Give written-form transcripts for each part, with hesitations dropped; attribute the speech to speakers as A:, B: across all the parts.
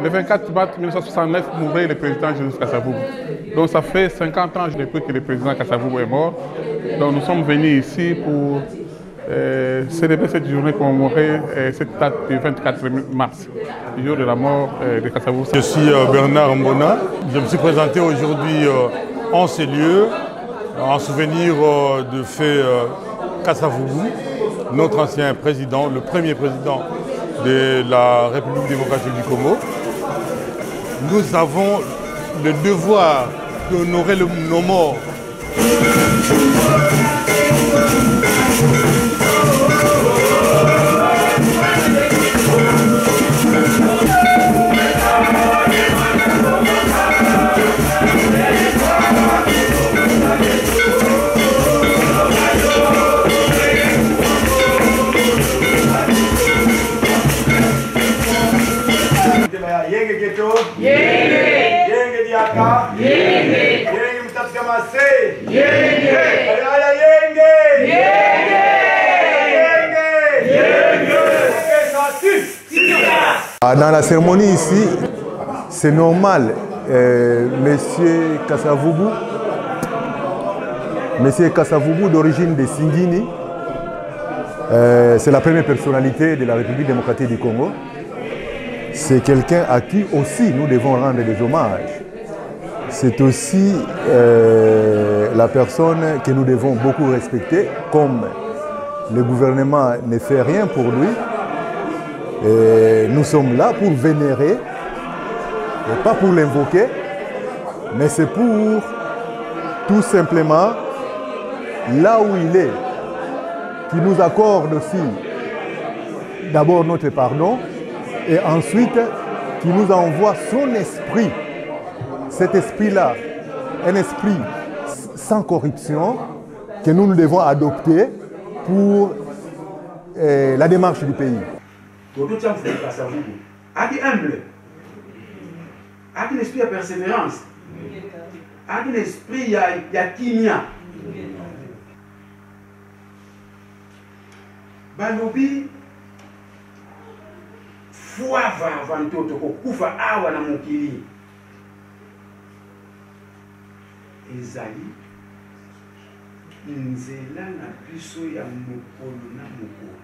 A: Le 24 mars 1969 mourait le président Joseph Kasavubu. Donc ça fait 50 ans depuis que le président Kasavubu est mort. Donc nous sommes venus ici pour célébrer cette journée commémorer cette date du 24 mars, le jour de la mort de Kasavubu.
B: Je suis Bernard Mbona. Je me suis présenté aujourd'hui en ces lieux en souvenir de fait Kasavubu, notre ancien président, le premier président de la République démocratique du Congo. Nous avons le devoir d'honorer nos morts.
C: Yenge Geto, Yenge Diaka, Yenge Mtatkamase, Yenge
D: Dans la cérémonie ici, c'est normal, Monsieur Kasavubu d'origine de Singini, c'est la première personnalité de la République démocratique du Congo. C'est quelqu'un à qui aussi nous devons rendre des hommages. C'est aussi la personne que nous devons beaucoup respecter, comme le gouvernement ne fait rien pour lui. Et nous sommes là pour vénérer, et pas pour l'invoquer, mais c'est pour tout simplement, là où il est, qui nous accorde aussi d'abord notre pardon, et ensuite qui nous envoie son esprit. Cet esprit-là, un esprit sans corruption que nous devons adopter pour la démarche du pays.
C: Avec humble, avec l'esprit de persévérance, avec l'esprit de kimia. Balobi foi va vantoto kokufa awa na mokili ezali nzela na biso ya mokolo na mokolo.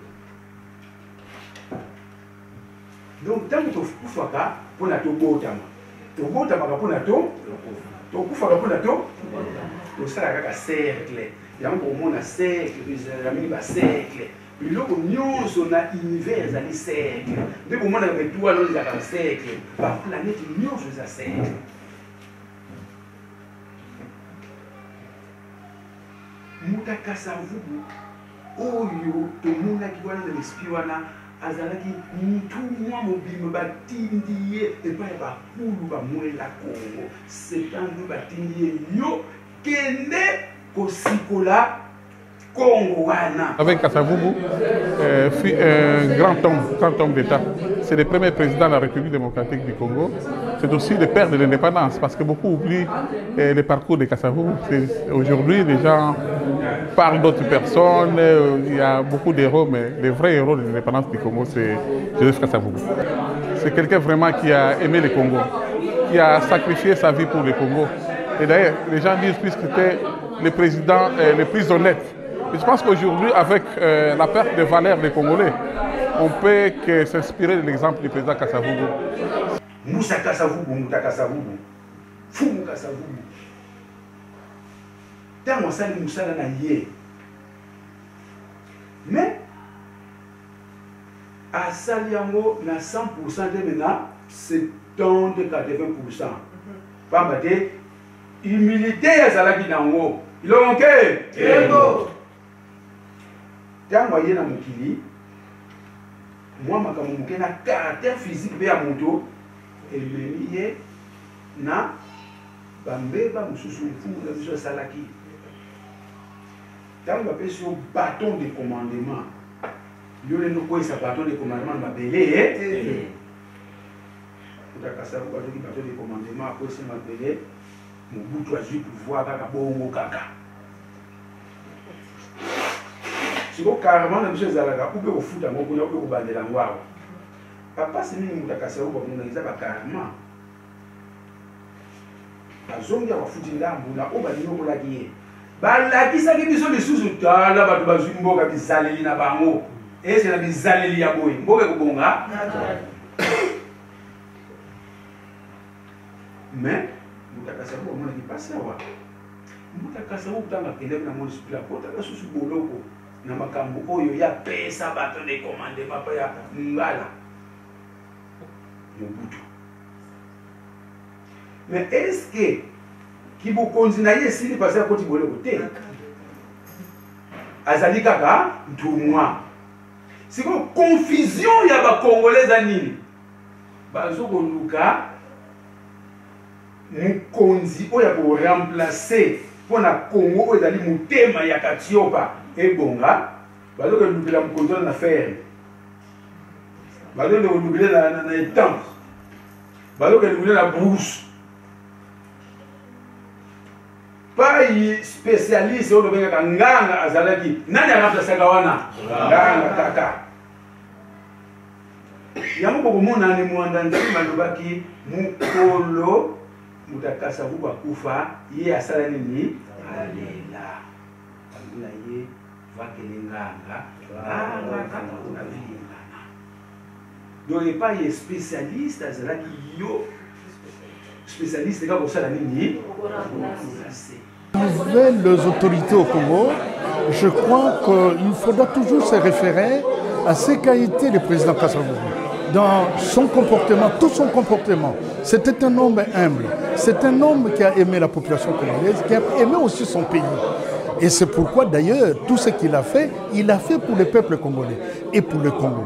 C: Donc tango tokufaka mpona tobotamaka mpona tokufaka mpona tosalaka kaka cercle yango komona cercle ezalami bacercle biloko nyonso na univers ezali cercle nde komonaka betuwa no ezalaka cercle baplanete nyonso eza cercle. Muta Kasavubu oyo tomonaki wana na l'esprit wana azalaki mutu mwa mobima batindi ye epai ya bakulu bamwela Kongo setango batindi ye yo kende kosikola Kongo wana.
A: Avec Kasavubu, fut un grand homme d'État. C'est le premier président de la République démocratique du Congo. C'est aussi le père de l'indépendance, parce que beaucoup oublient le parcours de Kasavubu. Aujourd'hui, les gens parlent d'autres personnes, il y a beaucoup d'héros, mais le vrai héros de l'indépendance du Congo, c'est Joseph Kasavubu. C'est quelqu'un vraiment qui a aimé le Congo, qui a sacrifié sa vie pour le Congo. Et d'ailleurs, les gens disent puisque c'était le président le plus honnête. Et je pense qu'aujourd'hui, avec la perte de valeur des Congolais, on peut que s'inspirer de l'exemple du président Kasavubu.
C: Moussa Kasavubu, Mouta Kasavubu, Fumu Kasavubu. Tant on s'est Moussa na yé. Mais à Saliango, na 100% de maintenant, c'est dans de 80%. Pas batté, humilité à Salaki Nango. Il a manqué. Tant voyez na mokili, moi makamuke na caractère physique be amoto elemiye na bambeba mususu mfumu na biso salaki. Tant va pe sur bâton de commandement. Yo le no ko sa bâton de commandement ba belé Muta Kasavubu ba to bâton de commandement ko se ma belé Mobutu a ju pouvoir kaka bongo kaka. Si vous carrément les choses à la gare, vous pouvez vous foutre à mon boulot, vous pouvez vous bander la noire. papa c'est mingi mutakasa uba munaiza bakarma bazongi abafuti ndambu na oba nyoko lakiye balakisaki biso lisusu tala bato bazwi mboka bizaleli na bango ese na bizaleli ya boye mboka ekobonga mais mutakasa uba monaki pasi awa mutakasa uba kutanga kelebe na moni supila kotaka susu boloko na makambo oyo ya pesa bato de commandement pa ya ngala Mobutu. Mais est-ce que qui vous continue ici passer à côté de côté azali kaka ntumwa siko confusion ya ba congolais anini bazoko luka mukonzi oya ko remplacer pona Congo ezali mutema ya Katiopa ebonga bazoko lukela mukonzi na faire bazoko lukela na étang bazoko lukela na brousse pas spécialiste au domaine de nganga azalaki nani anafasaka wana nganga kaka yango bokomona ni mwanda nzima lobaki mukolo mutakasa buba kufa ye asala nini alela na ye vakele nganga kaka una vingana donc pas ye spécialiste azalaki yo spécialiste ka kosala nini
E: Les autorités au Congo, je crois qu'il faudra toujours se référer à ce qu'a été le président Kasavubu. Dans son comportement, tout son comportement, c'était un homme humble. C'est un homme qui a aimé la population congolaise, qui a aimé aussi son pays. Et c'est pourquoi d'ailleurs, tout ce qu'il a fait pour le peuple congolais et pour le Congo.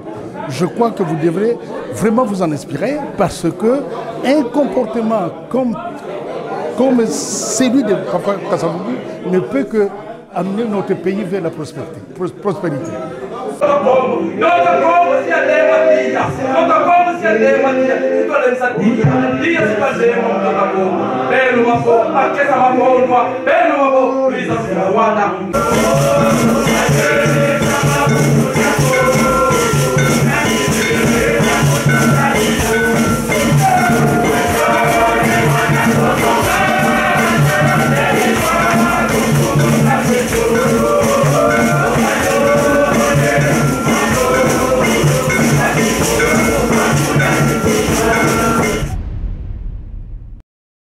E: Je crois que vous devrez vraiment vous en inspirer parce qu'un comportement comme celui de Papa Kasavubu ne peut que amener notre pays vers la prospérité.
C: Belo